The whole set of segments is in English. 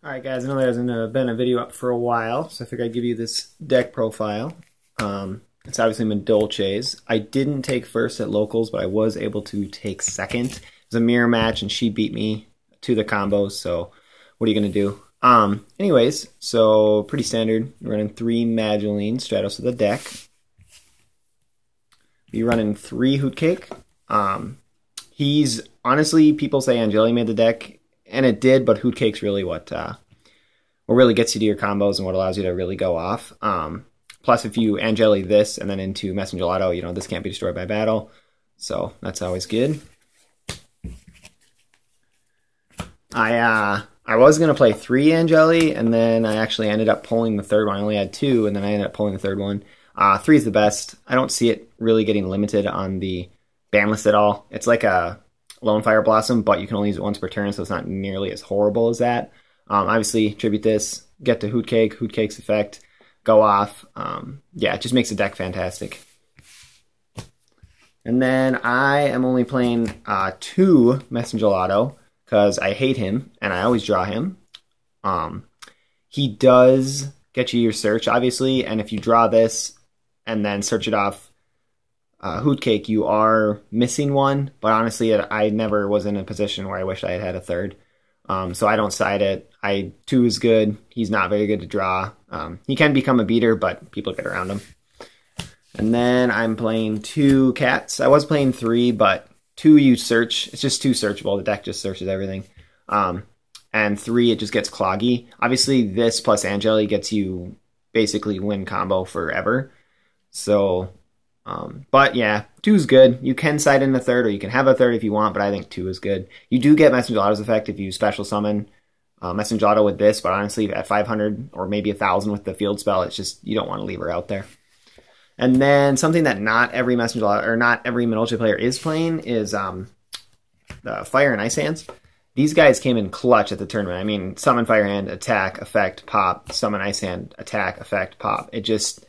Alright guys, I know there hasn't been a video up for a while, so I figured I'd give you this deck profile. It's obviously Madolche's. I didn't take first at locals, but I was able to take second. It was a mirror match, and she beat me to the combo, so what are you going to do? Anyways, so pretty standard. We're running 3 Madolche Stratos of the deck. We're running 3 Hootcake. He's, honestly, people say Angeli made the deck, and it did, but Hootcake's really what really gets you to your combos and what allows you to really go off. Plus, if you Angeli this and then into Messenger, this can't be destroyed by battle, so that's always good. I was going to play 3 Angeli, and then I actually ended up pulling the third one. I only had 2, and then I ended up pulling the third one. 3 is the best. I don't see it really getting limited on the ban list at all. It's like a Lone Fire Blossom, but you can only use it once per turn, so it's not nearly as horrible as that. Obviously, tribute this, get to Hootcake, Hootcake's effect, go off. Yeah, it just makes the deck fantastic. And then I am only playing 2 Messenger because I hate him, and I always draw him. He does get you your search, obviously, and if you draw this and then search it off Hootcake, you are missing one, but honestly, I never was in a position where I wish I had had a third. So I don't side it. 2 is good. He's not very good to draw. He can become a beater, but people get around him. And then I'm playing 2 cats. I was playing 3, but 2 you search. It's just 2 searchable. The deck just searches everything. And 3, it just gets cloggy. Obviously, this plus Angeli gets you basically win combo forever. So, but yeah, 2 is good. You can side in the third, or you can have a third if you want, but I think 2 is good. You do get Messenger's effect if you special summon Messenger with this, but honestly, at 500 or maybe 1,000 with the field spell, it's just, you don't want to leave her out there. And then something that not every Messenger or not every Madolche player is playing is the Fire and Ice Hands. These guys came in clutch at the tournament. I mean, summon Fire Hand, attack, effect, pop. Summon Ice Hand, attack, effect, pop. It just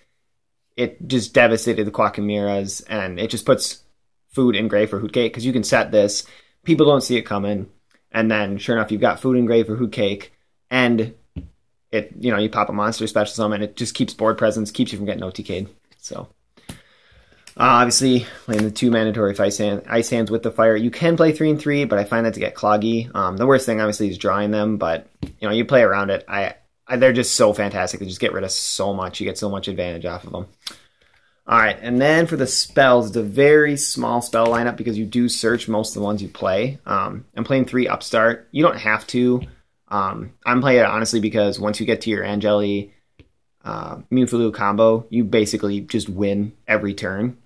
devastated the Quacamiras, and it just puts food in gray for Hootcake, because you can set this. People don't see it coming, and then sure enough, you've got food in gray for Hootcake, and you pop a monster special summon. It just keeps board presence, keeps you from getting OTK'd. So, obviously, playing the 2 mandatory ice hands with the fire. You can play 3 and 3, but I find that to get cloggy. The worst thing, obviously, is drawing them, but you play around it. They're just so fantastic. They just get rid of so much. You get so much advantage off of them. All right, and then for the spells, it's a very small spell lineup because you do search most of the ones you play. I'm playing 3 Upstart. You don't have to. I'm playing it honestly because once you get to your Angeli Mewtwo combo, you basically just win every turn.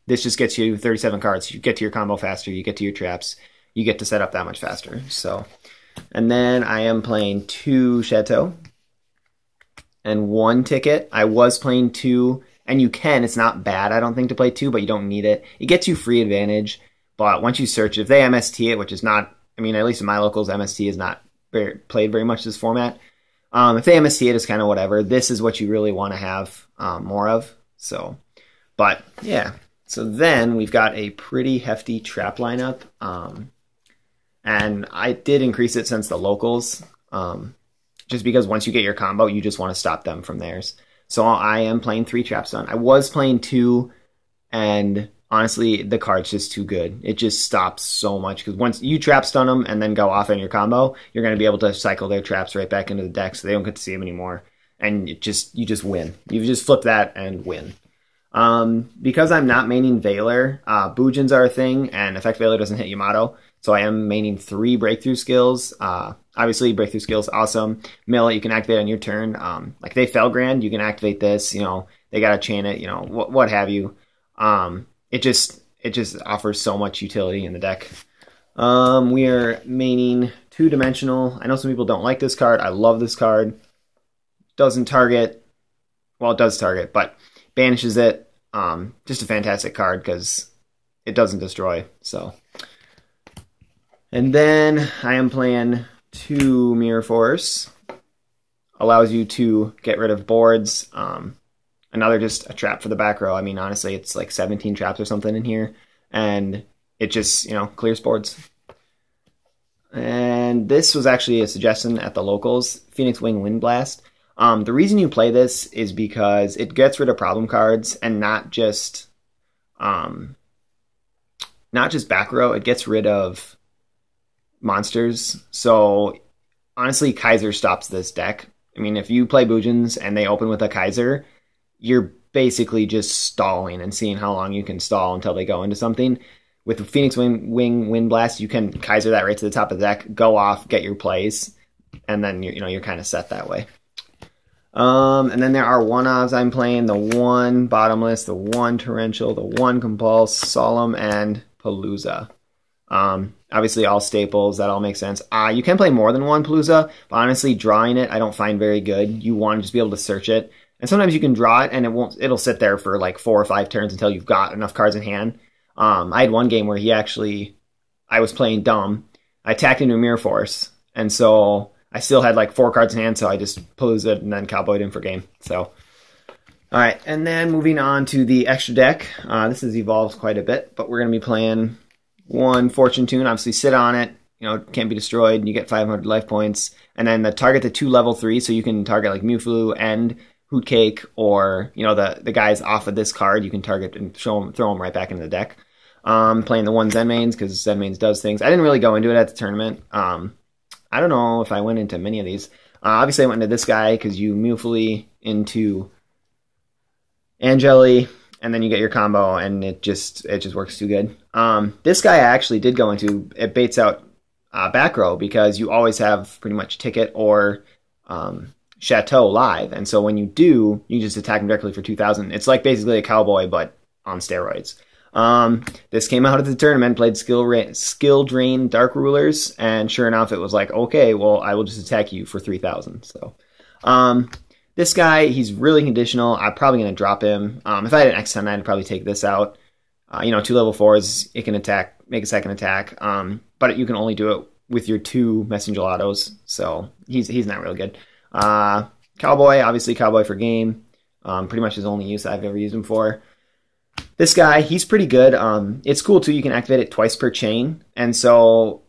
This just gets you 37 cards. You get to your combo faster. You get to your traps. You get to set up that much faster. So, and then I am playing 2 Chateau and 1 Ticket. I was playing 2, and you can. It's not bad, I don't think, to play 2, but you don't need it. It gets you free advantage, but once you search, if they MST it, which is not, I mean, at least in my locals, MST is not played very much this format. If they MST it, it's kind of whatever. This is what you really want to have more of. So, but yeah. So then we've got a pretty hefty trap lineup. And I did increase it since the locals, just because once you get your combo, you just want to stop them from theirs. So I am playing 3 trap stun. I was playing 2, and honestly, the card's just too good. It just stops so much, because once you trap stun them and then go off in your combo, you're going to be able to cycle their traps right back into the deck, so they don't get to see them anymore. And you just win. You just flip that and win. Because I'm not maining Veiler, Boojins are a thing, and Effect Veiler doesn't hit Yamato, so I am maining 3 breakthrough skills. Obviously, breakthrough skills awesome. Mill it, you can activate on your turn. Like they Felgrand, you can activate this. They gotta chain it. What have you. It just offers so much utility in the deck. We are maining 2-dimensional. I know some people don't like this card. I love this card. Doesn't target. Well, it does target, but banishes it. Just a fantastic card because it doesn't destroy. So, and then I am playing 2 Mirror Force. Allows you to get rid of boards. Another just a trap for the back row. I mean, honestly, it's like 17 traps or something in here, and it just clears boards. And and this was actually a suggestion at the locals, Phoenix Wing Wind Blast. The reason you play this is because it gets rid of problem cards and not just back row. It gets rid of monsters. So honestly, Kaiser stops this deck. I mean, if you play Boojins and they open with a Kaiser, you're basically just stalling and seeing how long you can stall until they go into something. With Phoenix Wing Wind Blast, you can Kaiser that right to the top of the deck, go off, get your plays, and then you're kind of set that way. And then there are one-offs I'm playing, the one Bottomless, the one Torrential, the one Compulse, Solemn, and Palooza. Obviously all staples, that all makes sense. You can play more than one Palooza, but honestly drawing it I don't find very good. You want to just be able to search it. And sometimes you can draw it and it'll sit there for like 4 or 5 turns until you've got enough cards in hand. I had one game where I was playing dumb. I attacked into a Mirror Force, and so I still had like 4 cards in hand, so I just Palooza it and then cowboyed him for game. So, alright, and then moving on to the extra deck. This has evolved quite a bit, but we're going to be playing one Fortune Tune. Obviously sit on it, can't be destroyed, and you get 500 life points. And then target the 2 level 3, so you can target like Mewflu and Hootcake, or the guys off of this card you can target and throw them right back into the deck. Playing the one Zenmains because Zenmains does things. I didn't really go into it at the tournament. I don't know if I went into many of these. Obviously I went into this guy because you Mewflu into Angeli, and then you get your combo, and it just works too good. This guy I actually did go into. It baits out back row because you always have pretty much Ticket or Chateau live, and so when you do, you just attack him directly for 2,000. It's like basically a cowboy, but on steroids. This came out of the tournament, played skill drain Dark Rulers, and sure enough, it was like, okay, well, I will just attack you for 3,000. So, this guy, he's really conditional. I'm probably going to drop him. If I had an X10, I'd probably take this out. 2 level 4s, it can make a second attack, but you can only do it with your 2 Messengelados, so he's not really good. Cowboy, obviously Cowboy for game. Pretty much his only use I've ever used him for. This guy, he's pretty good. It's cool too, you can activate it twice per chain, and so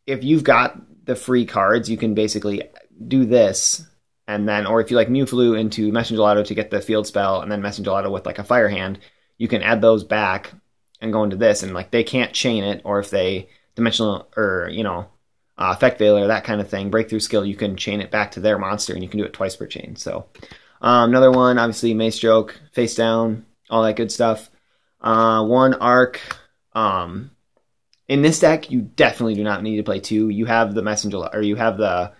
if you've got the free cards, you can basically do this, and then, or if you like Mewflu into Messengelato to get the field spell, and then Messengelato with like a Fire Hand, you can add those back and go into this, and like they can't chain it, or if they dimensional or effect veiler, that kind of thing, breakthrough skill, you can chain it back to their monster, and you can do it twice per chain. So another one, obviously Mace Stroke, face down, all that good stuff. One Arc. In this deck, you definitely do not need to play 2. You have the Messenger, or you have the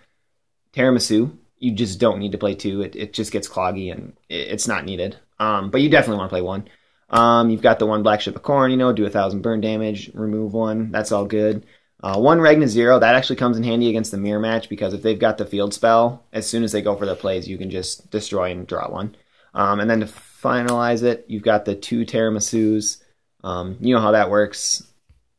Tiramisu. You just don't need to play 2. It just gets cloggy, and it's not needed. But you definitely want to play 1. You've got the one Black Ship of Corn, do 1,000 burn damage, remove 1. That's all good. One Regna Zero, that actually comes in handy against the mirror match, because if they've got the field spell, as soon as they go for their plays, you can just destroy and draw 1. And then to finalize it, you've got the 2 Tiramisu's. You know how that works.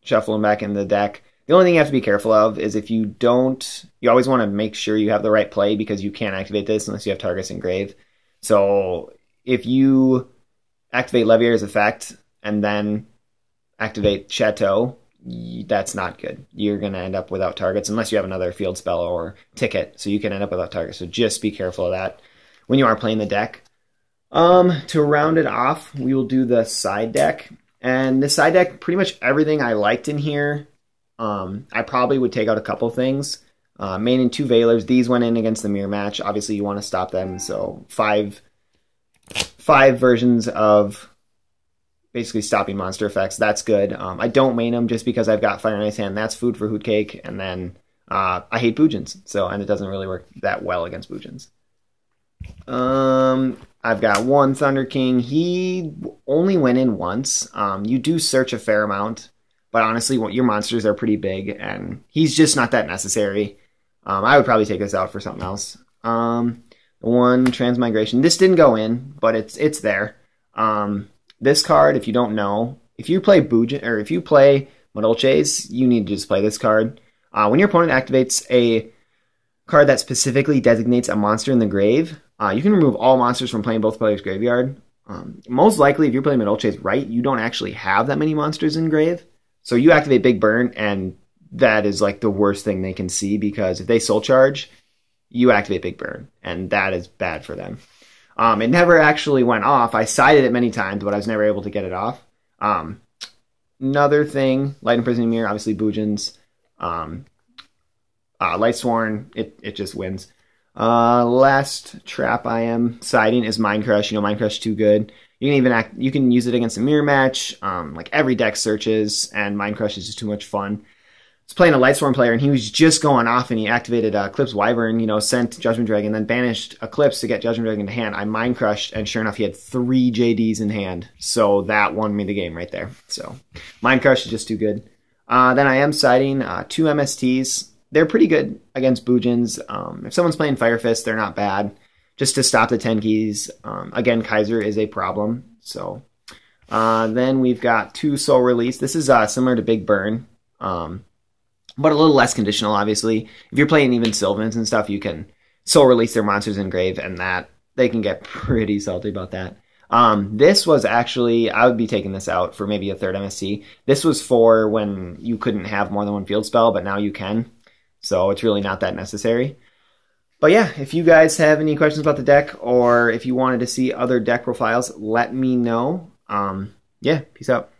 Shuffle them back into the deck. The only thing you have to be careful of is if you don't, you always want to make sure you have the right play, because you can't activate this unless you have Targus Engrave. So if you activate Levier's effect and then activate Chateau, that's not good. You're going to end up without targets unless you have another field spell or ticket, so you can end up without targets. So just be careful of that when you are playing the deck. To round it off, we will do the side deck. And the side deck, pretty much everything I liked in here. I probably would take out a couple things. Main and 2 Veilers. These went in against the mirror match. Obviously, you want to stop them. So 5 versions of basically stopping monster effects. That's good. I don't main them just because I've got Fire and Ice Hand. That's food for Hootcake. And then I hate Boojins. And it doesn't really work that well against Boojins. I've got one Thunder King. He only went in once. You do search a fair amount, but honestly, your monsters are pretty big, and he's just not that necessary. I would probably take this out for something else. One Transmigration. This didn't go in, but it's there. This card, if you don't know, if you play Boojin, or if you play Madolches, you need to just play this card. When your opponent activates a card that specifically designates a monster in the grave, you can remove all monsters from playing both players' graveyard. Most likely, if you're playing Madolche's right, you don't actually have that many monsters in grave. So you activate Big Burn, and that is like the worst thing they can see, because if they soul charge, you activate Big Burn, and that is bad for them. It never actually went off. I sided it many times, but I was never able to get it off. Another thing, Light Imprisoning Mirror, obviously Boojins. Lightsworn, it just wins. Last trap I am siding is Mind Crush. You know, Mind Crush too good. You can use it against a mirror match. Like every deck searches, and Mind Crush is just too much fun. I was playing a Lightsworn player, and he was just going off, and he activated Eclipse Wyvern, you know, sent Judgment Dragon, then banished Eclipse to get Judgment Dragon to hand. I Mind Crushed, and sure enough, he had 3 JDs in hand. So that won me the game right there. So Mind Crush is just too good. Then I am siding 2 MSTs. They're pretty good against Boojins. If someone's playing Fire Fist, they're not bad. Just to stop the 10 keys. Again, Kaiser is a problem. So then we've got 2 Soul Release. This is similar to Big Burn, but a little less conditional, obviously. If you're playing even Sylvans and stuff, you can Soul Release their monsters in grave, and that they can get pretty salty about that. This was actually, I would be taking this out for maybe a 3rd MSC. This was for when you couldn't have more than 1 field spell, but now you can. So it's really not that necessary. But yeah, if you guys have any questions about the deck, or if you wanted to see other deck profiles, let me know. Yeah, peace out.